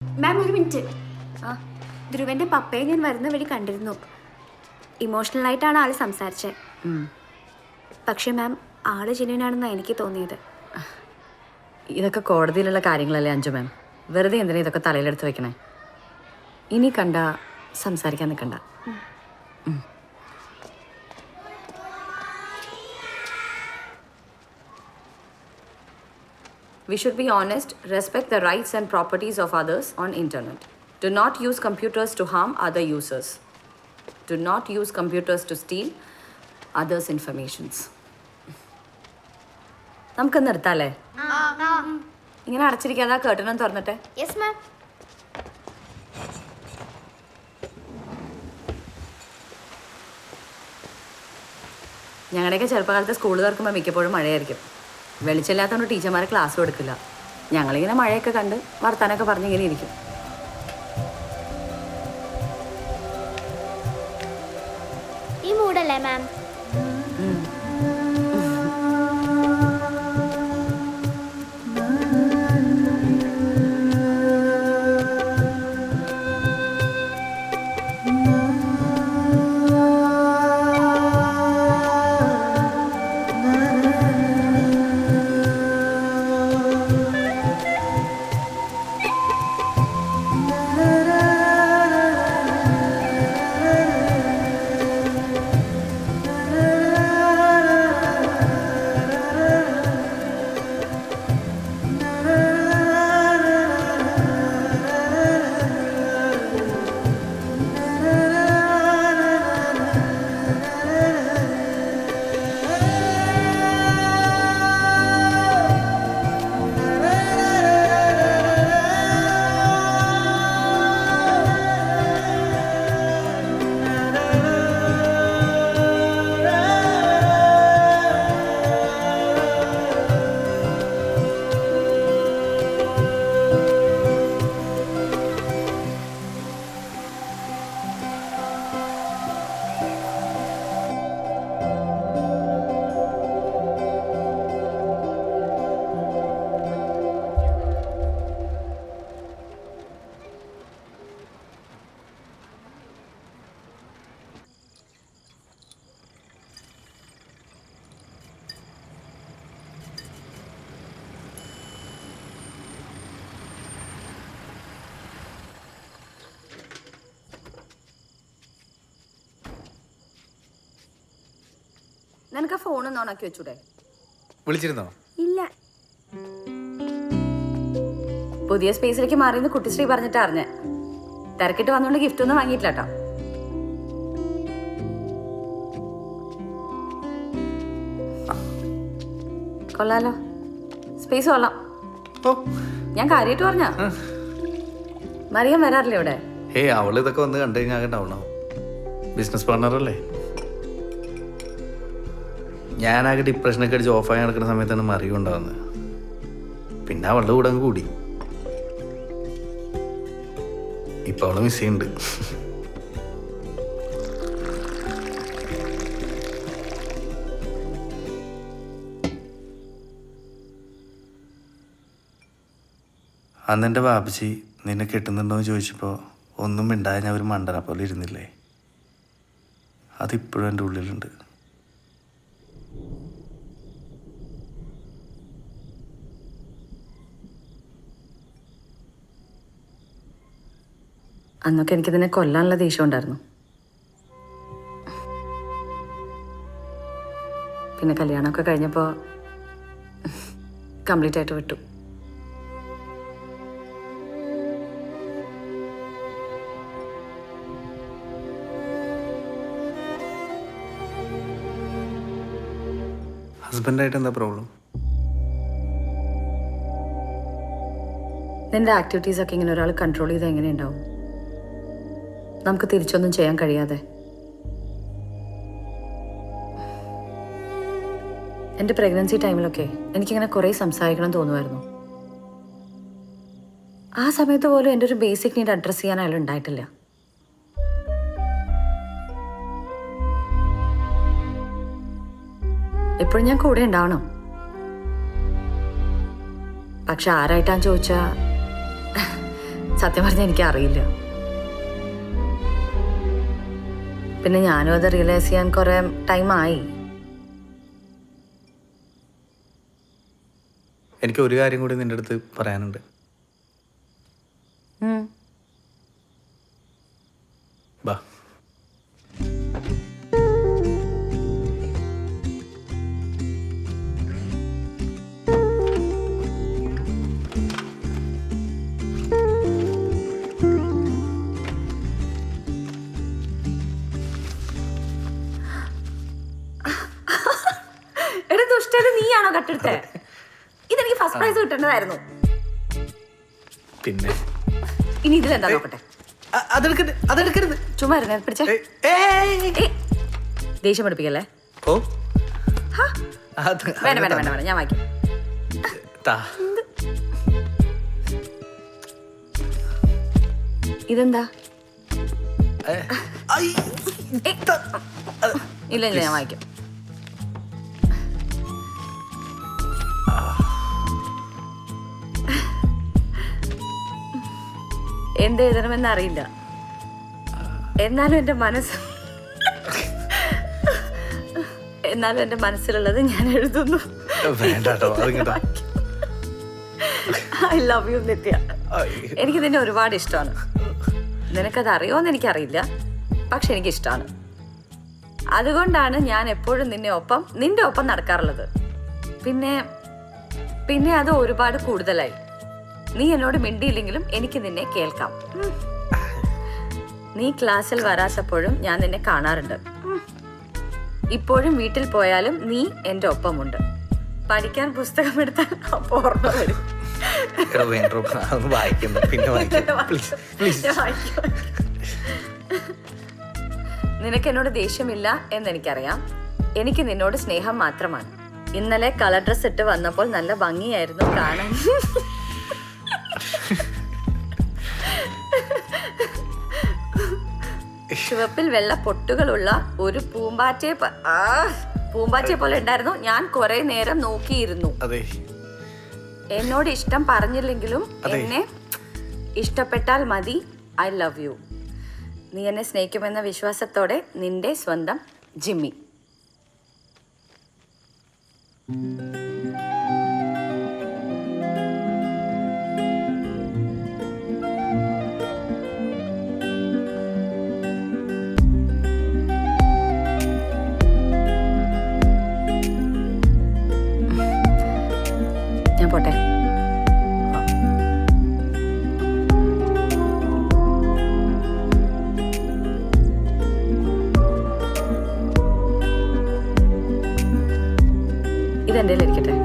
മാം ഒരു മിനിറ്റ്. ധ്രുവന്റെ പപ്പയെ ഞാൻ വരുന്ന വഴി കണ്ടിരുന്നു. ഇമോഷണലായിട്ടാണ് ആൾ സംസാരിച്ചത്. പക്ഷെ മാം ആള് ജെന്യൂനാണെന്നാണ് എനിക്ക് തോന്നിയത്. ഇതൊക്കെ കോടതിയിലുള്ള കാര്യങ്ങളല്ലേ അഞ്ജു മാം. വെറുതെ എന്തിനാ ഇതൊക്കെ തലയിലെടുത്ത് വെക്കണേ? ഇനി കണ്ട സംസാരിക്കാൻ നിൽക്കണ്ട. We should be honest, respect the rights and properties of others on internet. Do not use computers to harm other users. Do not use computers to steal others' informations. നമുക്ക് നിർത്താല്ലേ? ഇങ്ങനെ അടച്ചിരിക്കാതെ കേട്ടണം തുറന്നിട്ടെ. Yes ma'am. ഞങ്ങളുടെയൊക്കെ ചെറുപ്പകാലത്ത് school തുറക്കുമ്പോൾ മിക്കപ്പോഴും മഴയായിരിക്കും. വെളിച്ചമില്ലാത്തതുകൊണ്ട് ടീച്ചർമാരെ class കൊടുക്കില്ല. ഞങ്ങളിങ്ങനെ മഴയൊക്കെ കണ്ട് വർത്താനൊക്കെ പറഞ്ഞിങ്ങനെ ഇരിക്കും. ഈ മൂടല്ലേ മാം? നിനക്ക് ഫോണൊന്ന് ഓണാക്കി വെച്ചൂടെ? വിളിച്ചിരുന്നോ? ഇല്ല. പുതിയ സ്പേസിലേക്ക് മാറിയെന്ന് കുട്ടിശ്രീ പറഞ്ഞിട്ട് അറിഞ്ഞ. തിരക്കിട്ട് വന്നുകൊണ്ട് ഗിഫ്റ്റ് ഒന്നും വാങ്ങിയിട്ടില്ല കേട്ടോ. കൊള്ളാലോ, സ്പേസ് കൊള്ളാം. ഓ, ഞാൻ കാര്യമായിട്ട് പറഞ്ഞ. മറിയം വരാറില്ലേ ഇവിടെ? അവള് ഇതൊക്കെ വന്ന് കണ്ടു കഴിഞ്ഞാൽ ഡൗൺ ആവും. ബിസിനസ് പാർട്ണറല്ലേ. ഞാനാകെ ഡിപ്രഷനൊക്കെ അടിച്ച് ഓഫായി നടക്കുന്ന സമയത്താണ് മറിയും ഉണ്ടാവുന്നത്. പിന്നെ അവളുടെ കൂടെ അങ്ങ് കൂടി. ഇപ്പൊ അവള് മിസ് ചെയ്യുന്നുണ്ട്. അന്ന് എൻ്റെ ബാബുജി നിന്നെ കെട്ടുന്നുണ്ടോ എന്ന് ചോദിച്ചപ്പോൾ ഒന്നും മിണ്ടായ ഞാൻ ഒരു മണ്ടനെ പോലെ ഇരുന്നില്ലേ? അതിപ്പോഴും എൻ്റെ ഉള്ളിലുണ്ട്. അന്നൊക്കെ എനിക്ക് നിന്നെ കൊല്ലാനുള്ള ദേഷ്യം ഉണ്ടായിരുന്നു. പിന്നെ കല്യാണമൊക്കെ കഴിഞ്ഞപ്പോൾ കംപ്ലീറ്റ് ആയിട്ട് വിട്ടു. ഹസ്ബൻഡായിട്ട് എന്താ പ്രോബ്ലം? നിന്റെ ആക്ടിവിറ്റീസൊക്കെ ഇങ്ങനെ ഒരാൾ കൺട്രോൾ ചെയ്ത് എങ്ങനെ ഉണ്ടാവും? നമുക്ക് തിരിച്ചൊന്നും ചെയ്യാൻ കഴിയാതെ. എൻ്റെ പ്രഗ്നൻസി ടൈമിലൊക്കെ എനിക്കിങ്ങനെ കുറേ സംസാരിക്കണം തോന്നുമായിരുന്നു. ആ സമയത്ത് പോലും എൻ്റെ ഒരു ബേസിക് നീഡ് അഡ്രസ്സ് ചെയ്യാൻ അയാൾ ഉണ്ടായിട്ടില്ല. എപ്പോഴും ഞാൻ കൂടെ ഉണ്ടാവണം. പക്ഷെ ആരായിട്ടാന്ന് ചോദിച്ചാൽ സത്യം പറഞ്ഞാൽ എനിക്ക് അറിയില്ല. പിന്നെ ഞാനും അത് റിയലൈസ് ചെയ്യാൻ കുറെ ടൈമായി. എനിക്ക് ഒരു കാര്യം കൂടി നിൻ്റെ അടുത്ത് പറയാനുണ്ട്. ബാ. എടാ ദുഷ്ടത്, നീയാണോ കട്ടെടുത്തേ? ഇതെനിക്ക് ഫസ്റ്റ് പ്രൈസ് കിട്ടേണ്ടതായിരുന്നു. പിന്നെ ഇനി ഇതിലെന്താ നോക്കട്ടെ. അതെടുക്കരുത്. ചുമ്മാ ഇരുന്നേ, പിടിച്ചേ. ദേഷ്യം പഠിപ്പിക്കല്ലേ. ഓ വേണ്ട വേണ്ട വേണ്ട വേണ്ട, ഞാൻ വായിക്കാം. ഇതെന്താ? ഇല്ല ഇല്ല, ഞാൻ വായിക്കാം. എന്ത് എഴുതണമെന്ന് അറിയില്ല, എന്നാലും എൻ്റെ മനസ്സിലുള്ളത് ഞാൻ എഴുതുന്നു. ഐ ലവ് യു നിത്യ. എനിക്ക് നിന്നെ ഒരുപാട് ഇഷ്ടമാണ്. നിനക്കത് അറിയുമോന്ന് എനിക്കറിയില്ല, പക്ഷെ എനിക്കിഷ്ടമാണ്. അതുകൊണ്ടാണ് ഞാൻ എപ്പോഴും നിന്റെ ഒപ്പം നടക്കാറുള്ളത്. പിന്നെ അത് ഒരുപാട് കൂടുതലായി. നീ എന്നോട് മിണ്ടിയില്ലെങ്കിലും എനിക്ക് നിന്നെ കേൾക്കാം. നീ ക്ലാസ്സിൽ വരാത്തപ്പോഴും ഞാൻ നിന്നെ കാണാറുണ്ട്. ഇപ്പോഴും വീട്ടിൽ പോയാലും നീ എൻ്റെ ഒപ്പമുണ്ട്. പഠിക്കാൻ പുസ്തകം എടുത്താൽ അപ്പോൾ ഓർമ്മ വരും. നിനക്ക് എന്നോട് ദേഷ്യമില്ല എന്നെനിക്കറിയാം. എനിക്ക് നിന്നോട് സ്നേഹം മാത്രമാണ്. ഇന്നലെ കളർ ഡ്രസ് ഇട്ട് വന്നപ്പോൾ നല്ല ഭംഗിയായിരുന്നു കാണാൻ. ചുവപ്പിൽ വെള്ള പൊട്ടുകളുള്ള ഒരു പൂമ്പാറ്റയെ പോലെ ഉണ്ടായിരുന്നു. ഞാൻ കുറെ നേരം നോക്കിയിരുന്നു. എന്നോട് ഇഷ്ടം പറഞ്ഞില്ലെങ്കിലും എന്നെ ഇഷ്ടപ്പെട്ടാൽ മതി. I love you. നീ എന്നെ സ്നേഹിക്കുമെന്ന വിശ്വാസത്തോടെ നിന്റെ സ്വന്തം ജിമ്മി. ഞാൻ പോട്ടെ. ഇതെന്റെ ഇരിക്കട്ടെ.